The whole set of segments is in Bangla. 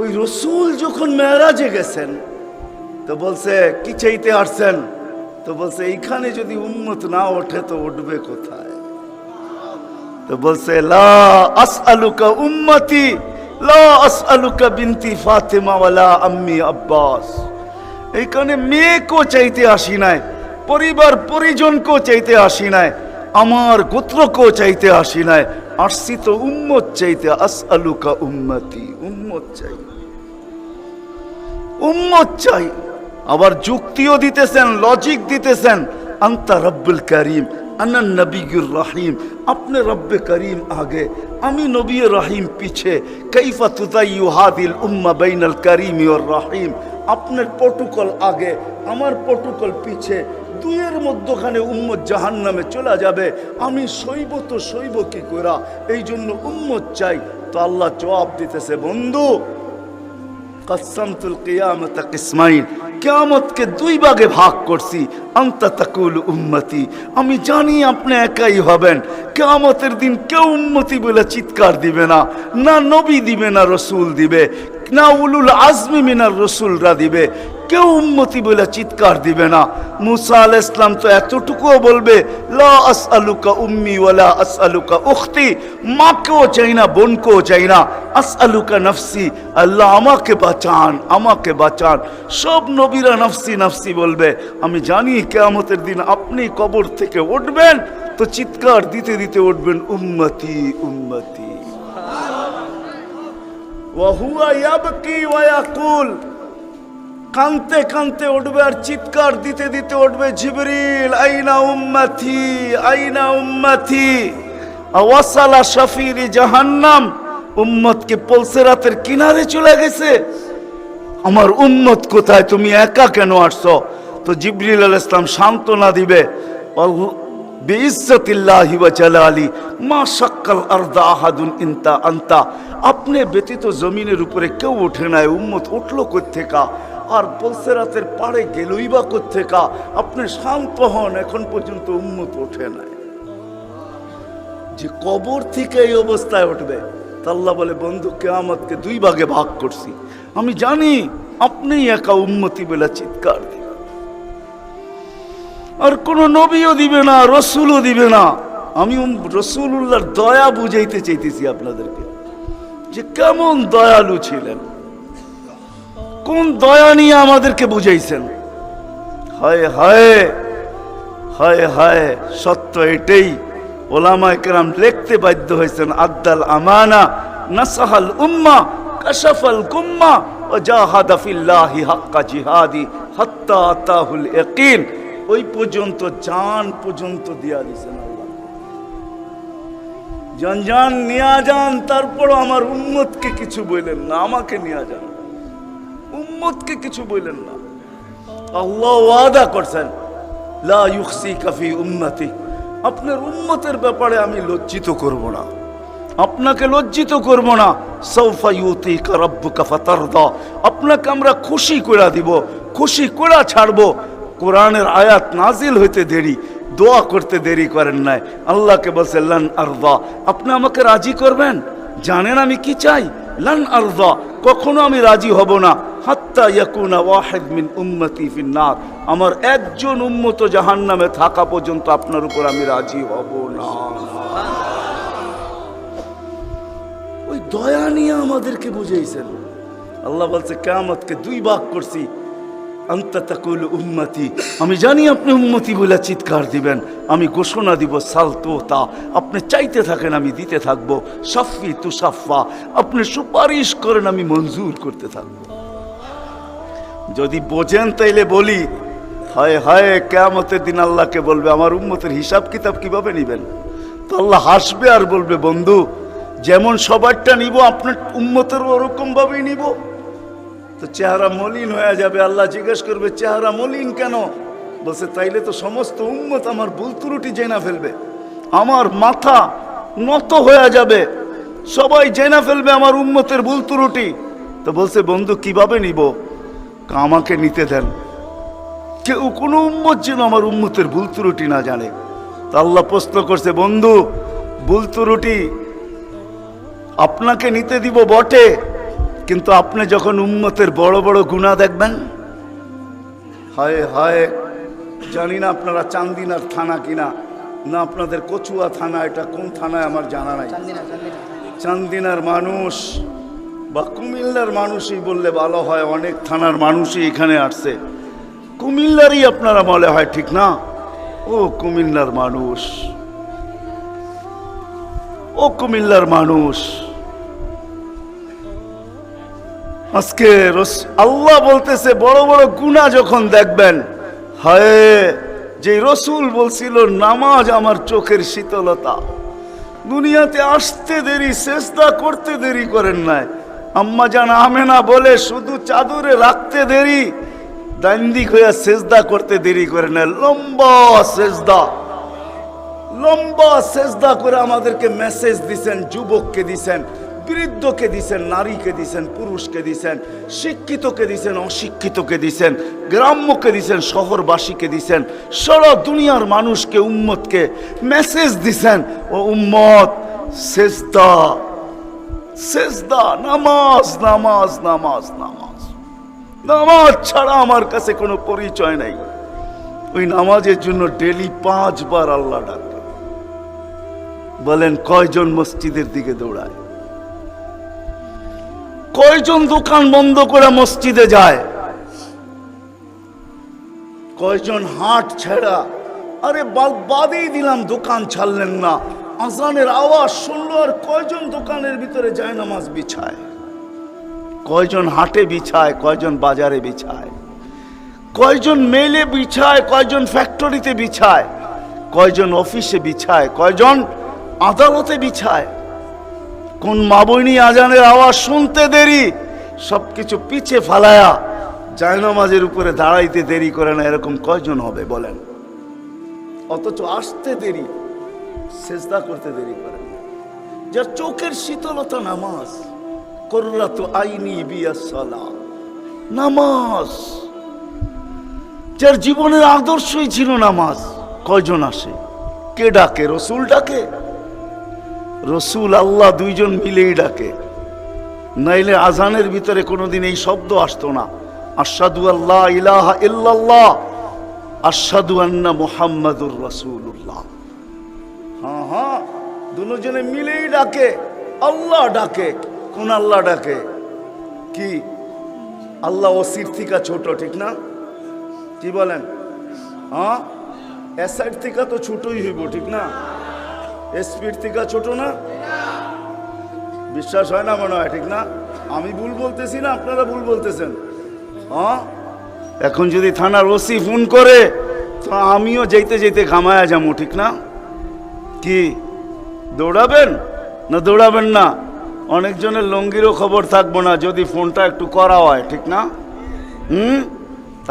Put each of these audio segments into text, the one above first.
ওই রসুল যখন মেরাজে গেছেন তো বলছে কি চাইতে আসছেন, তো বলছে এইখানে যদি উম্মত না ওঠে তো উঠবে কোথায়? তো বলছে লা আসআলুকা উম্মতি লা আসআলুকা বিনতি ফাতেমা ওয়ালা আম্মি আব্বাস। এইখানে মেয়েকেও চাইতে আসি নাই, পরিবার পরিজনকেও চাইতে আসি নাই, আমার গোত্রকেও চাইতে আসি নাই, আসছি তো উম্মত চাইতে। আসআলুকা উম্মতি, উম্মত চাই, উম্মত চাই। আবার যুক্তিও দিতেছেন, লজিক দিতেছেন। আনতা রব্বুল করিম আনা নবিয়ুর রহিম, আপনি রব্বে করিম আগে, আমি নবী রহিম পিছে। কাইফা তুদাইয়ু হাদিল উম্মা বাইনাল করিম ওয়ার রহিম, আপনার প্রটোকল আগে, আমার প্রটোকল পিছে, দুইয়ের মধ্যখানে উম্মত জাহান্নামে চলে যাবে, আমি সইব তো সইব কি করা? এই জন্য উম্মত চাই। তো আল্লাহ জবাব দিতেছে, বন্ধু কসমতুল কিয়ামত কিসমাইন, কিয়ামতকে দুই ভাগে ভাগ করছি। আনতা তাকুল উম্মতি, আমি জানি আপনি একাই হবেন। কিয়ামতের দিন কেউ উম্মতি বলে চিৎকার দিবে না, না নবী দিবে, না রসুল দিবে, না উলুল আজমি মিনার রসুলরা দিবে, কেউ উম্মতি বলে চিৎকার দিবে না। মুসা আলাইহিস সালাম তো এতটুকুও বলবে লা আসআলুকা উম্মি ওয়ালা আসআলুকা উখতি, মাকেও চাই না, বোনকেও চাই না। আসআলুকা নফসি, আল্লাহ আমাকে বাঁচান, আমাকে বাঁচান। সব নবীরা নফসি নফসি বলবে। আমি জানি কিয়ামতের দিন আপনি কবর থেকে উঠবেন তো চিৎকার দিতে দিতে উঠবেন উম্মতি উম্মতি। ওয়া হুয়া ইয়াবকি ওয়া ইয়াকুল, কানতে কানতে উঠবে আর চিৎকার দিতে দিতে উঠবে, জিবরিল আইনা উম্মতি আইনা উম্মতি। ওয়াসালা শাফিরি জাহান্নাম, উম্মতকে পলসেরাতের কিনারে চলে গেছে। আমার উম্মত কোথায়, তুমি একা কেন আসছো? তো জিবরিল আলাইহিস সালাম সান্ত্বনা দিবে, বিইজ্জতিল্লাহি ওয়া জালালি মা শাক্কাল আরদা আহাদুন ইনতা আনতা, আপনি ব্যতীত জমিনের উপরে কেউ ওঠে নাই, উম্মত উঠলো কোত্থেকা? আর পলসেরাতের পাড়ে গেলই বা কোত্থেকা? আপনি শান্ত হন, এখন পর্যন্ত উম্মত ওঠে নাই। যে কবর থেকে এই অবস্থায় উঠবে, তা আল্লাহ বলে, বন্ধু কিয়ামতকে দুই ভাগে ভাগ করছি, আমি জানি আপনি একা উম্মতি বলে চিৎকার দিবেন। আর কোন নবীও দিবে না, রসুলও দিবে না। আমি রসুলুল্লাহর দয়া বুঝাইতে চাইতেছি আপনাদেরকে, যে কেমন দয়ালু ছিলেন, কোন দয়া নিয়ে আমাদেরকে বুঝাইছেন। হায় হায় হায় হায়, সত্য এটাই। ওলামায়ে কেরাম লিখতে বাধ্য হয়েছেন, আদ্দাল আমানা নাসাহাল উম্মা কাশাফাল গুম্মা ওয়া জাহাদা ফিল্লাহি হাক্কা জিহাদি হাত্তা আতাহুল ইয়াকিন। ওই পর্যন্ত, জান পর্যন্ত দিয়া দিয়েছেন আল্লাহ। জান জান নিয়া যান, তারপর আমার উম্মতকে কিছু বললেন না, আমাকে নিয়া যান, উম্মতকে কিছু বললেন না। আল্লাহ ওয়াদা করছেন, লা ইউখসিকা ফি উম্মতি, আপনার উম্মতের ব্যাপারে আমি লজ্জিত করব না, আপনাকে লজ্জিত করব না। সাউফা ইউতিকা রাব্বুকা ফাতারদা, আপনাকে আমরা খুশি করে দিব, খুশি করে ছাড়বো। কোরআনের আয়াত নাজিল হইতে দেরি, দোয়া করতে দেরি করেন নাই। আল্লাহকে বলছে লান আরদা, আপনি আমাকে রাজি করবেন? জানেন আমি কি চাই? লান আরদা, কখনো আমি রাজি হব না, হাত্তা ইয়াকুনা ওয়াহিদ মিন উম্মতি ফিন্নার, আমার একজন উম্মত জাহান্নামে থাকা পর্যন্ত আপনার উপর আমি রাজি হব না। ওই দয়া নিয়ে আমাদেরকে বুঝাইছেন। আল্লাহ বলছে কিয়ামতকে দুই ভাগ করছি। আনতা তাকুল উম্মতি, আমি জানি আপনি উম্মতি বলে চিৎকার দিবেন, আমি ঘোষণা দিব সালতোতা, আপনি চাইতে থাকেন আমি দিতে থাকবো। সাফি তুসাফা, আপনি সুপারিশ করেন আমি মঞ্জুর করতে থাকবো। যদি বোঝেন তাইলে বলি, হায় হায়, কিয়ামতের দিন আল্লাহকে বলবে আমার উম্মতের হিসাব কিতাব কিভাবে নিবেন? তো আল্লাহ হাসবে আর বলবে, বন্ধু যেমন সবারটা নিব আপনার উম্মতের ওরকম ভাবেই নিব। তো চেহারা মলিন হয়ে যাবে। আল্লাহ জিজ্ঞেস করবে, চেহারা মলিন কেন? বলছে, তাইলে তো সমস্ত উম্মত আমার ভুল ত্রুটি জেনা ফেলবে, আমার মাথা নত হয়ে যাবে, সবাই জেনা ফেলবে আমার উম্মতের ভুল ত্রুটি। তো বলছে, বন্ধু কিভাবে নিব? আমাকে নিতে দেন, কেউ কোনো উম্মত যেন আমার উম্মতের ভুল ত্রুটি না জানে। তা আল্লাহ প্রশ্ন করছে, বন্ধু ভুল ত্রুটি আপনাকে নিতে দিব বটে, কিন্তু আপনি যখন উম্মতের বড় বড় গুনাহ দেখবেন, হায় হায়, জানি না আপনারা চান্দিনার থানা কিনা, না আপনাদের কচুয়া থানা, এটা কোন থানায় আমার জানা নাই। চান্দিনার মানুষ বা কুমিল্লার মানুষই বললে ভালো হয়, অনেক থানার মানুষই এখানে আসছে। কুমিল্লারই আপনারা মনে হয়, ঠিক না? ও কুমিল্লার মানুষ, ও কুমিল্লার মানুষ, আজকে আল্লাহ বলতেছে বড় বড় গুনাহ যখন দেখবেন, হায়, যে রসুল বলছিল নামাজ আমার চোখের শীতলতা, দুনিয়াতে আসতে দেরি, সেজদা করতে দেরি করেন নাই। আম্মা জান আমেনা বলে শুধু চাদরে রাখতে দেরি, দান্দিক হইয়া সেজদা করতে দেরি করে না। লম্বা সেজদা করে আমাদেরকে মেসেজ দিছেন, যুবককে দিছেন, বৃদ্ধকে দিছেন, নারীকে দিছেন, পুরুষকে দিছেন, শিক্ষিতকে দিছেন, অশিক্ষিতকে দিছেন, গ্রাম্যকে দিছেন, শহরবাসীকে দিছেন, সারা দুনিয়ার মানুষকে, উম্মতকে মেসেজ দিছেন, ও উম্মত, সেজদা সেজদা, নামাজ নামাজ নামাজ নামাজ, নামাজ ছাড়া আমার কাছে কোনো পরিচয় নাই। ওই নামাজের জন্য ডেলি 5 বার আল্লাহ ডাকে। বলেন কয়জন মসজিদের দিকে দৌড়ায়? কয়জন দোকান বন্ধ করে মসজিদে যায়? কয়জন হাট ছেড়া, আরে বাদেই দিলাম দোকান ছাড়লেন না, আজানের আওয়াজ শুনলো আর কয়জন দোকানের ভিতরে যায় নামাজ বিছায়? কয়জন হাটে বিছায়, কয়জন বাজারে বিছায়, কয়জন মেলে বিছায়, কয়জন ফ্যাক্টরিতে বিছায়, কয়জন অফিসে বিছায়, কয়জন আদালতে বিছায়? কোন মা বইনি আজানের আওয়াজ শুনতে দেরি, সবকিছু পিছে ফালায়া জায়নামাজের উপরে দাঁড়াইতে দেরি করে না, এরকম কয়জন হবে বলেন? অথচ আসতে দেরি, সেজদা করতে দেরি করে না। যার চোখের শীতলতা নামাজ, কুররাতু আইনি বিয়াস সালাত, নামাজ, যার জীবনের আদর্শই ছিল নামাজ, কয়জন আসে? কে ডাকে? রসুল ডাকে? রসুল আল্লাহ দুইজন মিলেই ডাকে, নাইলে আজানের ভিতরে কোনোদিন এই শব্দ আসতো না, আশহাদু আল্লা ইলাহা ইল্লাল্লাহ, আশহাদু আন্না মুহাম্মাদুর রাসূলুল্লাহ। হ্যাঁ হ্যাঁ, দুজনে মিলেই ডাকে, আল্লাহ ডাকে। কোন আল্লাহ ডাকে? কি আল্লাহ ওসির থেকে ছোট, ঠিক না? কি বলেন? হ্যাঁ, এসআইড থেকে তো ছোটই হইব, ঠিক না? এসপির থেকে ছোট না? বিশ্বাস হয় না মনে হয়, ঠিক না? আমি ভুল বলতেছি না, আপনারা ভুল বলতেছেন। হ্যাঁ, এখন যদি থানার ওসি ফোন করে তো আমিও যেতে যেতে ঘামায়া যাবো, ঠিক না? কি দৌড়াবেন না দৌড়াবেন না? অনেকজনের লঙ্গিরও খবর থাকবো না যদি ফোনটা একটু করা হয়, ঠিক না?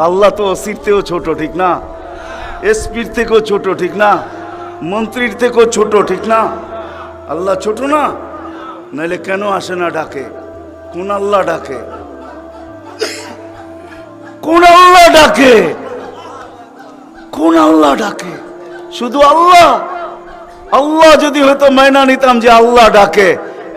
আল্লাহ তো ওসির থেকেও ছোট, ঠিক না? এসপির থেকেও ছোট, ঠিক না? মন্ত্রীর থেকেও ছোট, ঠিক না? আল্লাহ ছোট না? নাইলে কেন আসে না ডাকে? কোন আল্লাহ ডাকে? কোন আল্লাহ ডাকে? কোন আল্লাহ ডাকে? শুধু আল্লাহ? আল্লাহ যদি হয়তো মাইনা নিতাম যে আল্লাহ ডাকে,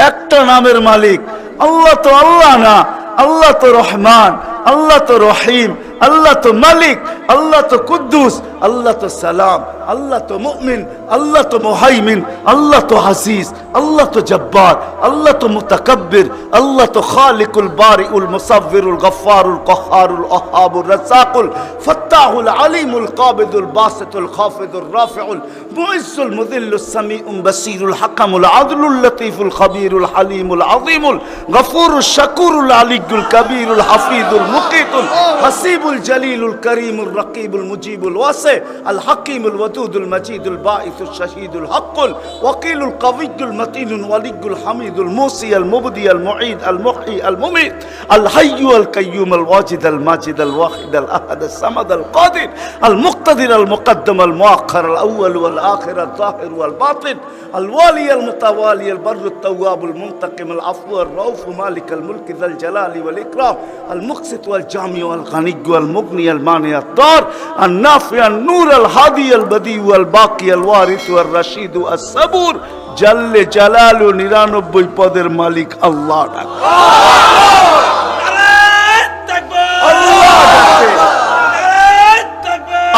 একটা নামের মালিক আল্লাহ, তো আল্লাহ না, আল্লাহ তো রহমান, আল্লাহ তো রহিম, আল্লাহ তো মালিক, আল্লাহ তো কুদ্দুস, আল্লাহ তো সালাম, আল্লাহ তো মুমিন, আল্লাহ তো মুহাইমিন, আল্লাহ তো আজিজ, আল্লাহ তো জব্বার, আল্লাহ তো মুতাকাব্বির, আল্লাহ তো খালিকুল বারিউল মুসাব্বিরুল গফফারুল কহ্হারুল ওয়াহ্হাবুর রাজ্জাকুল ফাত্তাহুল আলিমুল কাবিদুল বাসিতুল খাফিদুর রাফিউল মুইজ্জুল মুযিল্লুস সামিউল বাসীরুল হাকামুল আদলুল লতীফুল খবীরুল হালিমুল আযীমুল গফুরুশ শাকুরুল আলিয়্যুল কবীরুল হাফিজুল মুকিতুল হাসিবুল জলিলুল করিমুর রকিবুল মুজিবুল ওয়াসি আল হাকিমুল ওয়াদুদুল মজিদুল বাঈসুশ শাহীদুল হকুল ওয়াকিলুল কওয়িয়্যুল মতিনুল ওয়ালিয়্যুল হামিদুল মুসি আল মুবদি আল মুঈদ আল মুহয়ি আল মুমীত আল হাইয়্যু আল কাইয়্যুম আল ওয়াজিদ আল মাজিদ আল ওয়াহিদ আল আহাদ আল সামাদ আল কাদির আল মুক্তাদির আল মুকদ্দম আল মুআখ্খার আল আউয়াল ওয়াল আখির আল যাহির ওয়াল বাতিন আল ওয়ালি আল মুতাওয়ালি আল বাররু আত তাওয়াব আল মুনতাকিম আল আফু আর রাউফ মালিক আল মুলক যাল জালালি ওয়াল ইকরাম আল মুকসিত ওয়াল জামি ওয়াল গানি ওয়াল মুগনি আল মানি আত দার আল নাফি আল নূর আল হাদি আল البديع والباقي الوارث والرشيد الصبور জাল্লে জালালু 99 পদের মালিক আল্লাহ ডাকে।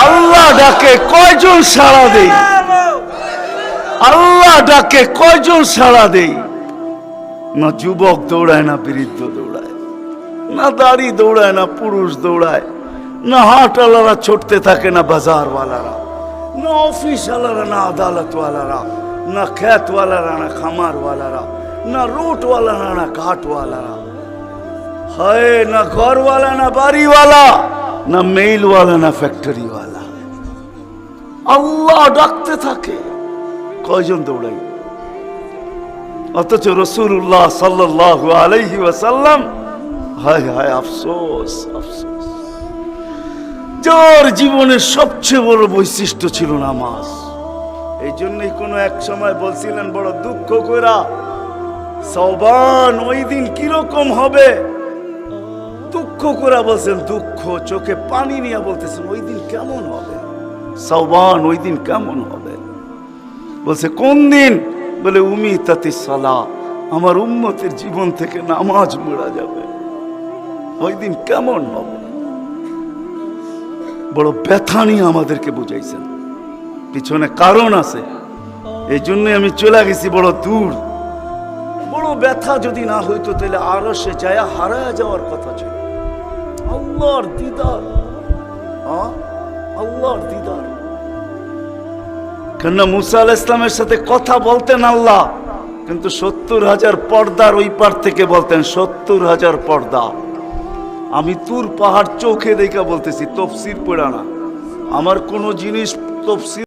আল্লাহ ডাকে কয়জন সাড়া দেই? আল্লাহ ডাকে কয়জন সাড়া দেই? না যুবক দৌড়ায়, না বৃদ্ধ দৌড়ায়, না দাড়ি দৌড়ায়, না পুরুষ দৌড়ায়, না হাটওয়ালারা ছুটতে থাকে, না বাজারওয়ালারা, না অফিসওয়ালারা, না আদালতওয়ালারা, না খেতওয়ালারা, না খামারওয়ালারা, না রুটওয়ালারা, না ঘাটওয়ালারা, হায় না ঘরওয়ালা, না বাড়িওয়ালা, না মেইলওয়ালা, না ফ্যাক্টরিওয়ালা। আল্লাহ ডাকতে থাকে, কয়জন দৌড়াই? অথচ রাসূলুল্লাহ সাল্লাল্লাহু আলাইহি ওয়াসাল্লাম, হায় হায় আফসোস আফসোস, যার জীবনের সবচেয়ে বড় বৈশিষ্ট্য ছিল নামাজ। এই জন্যই কোনো এক সময় বলছিলেন বড় দুঃখ কইরা, সওবান ওই দিন কিরকম হবে, দুঃখ করে বলছেন, দুঃখ চোখে পানি নিয়ে বলতেছেন ওই দিন কেমন হবে, সওবান ওই দিন কেমন হবে। বলছে কোন দিন? বলে উমিতাতিস সালাহ, আমার উম্মতের জীবন থেকে নামাজ মুড়া যাবে, ওই দিন কেমন হবে। বড় ব্যথা নিয়ে আমাদেরকে বুঝাইছেন, পিছনে কারণ আছে, এই জন্যই আমি চলে গেছি বড় দূর। বড় ব্যথা যদি না হইতো তাহলে আরো সে যায় হারায় যাওয়ার কথা ছিল। আল্লাহর দিদার, আল্লাহর দিদার। কেননা মুসা আলাইহিস সালামের সাথে কথা বলতেন আল্লাহ, কিন্তু 70,000 পর্দার ওই পার থেকে বলতেন, 70,000 পর্দা। আমি তুর পাহাড় চোখে দেখা বলতেছি, তফসির পড়া না। আমার কোনো জিনিস তফসির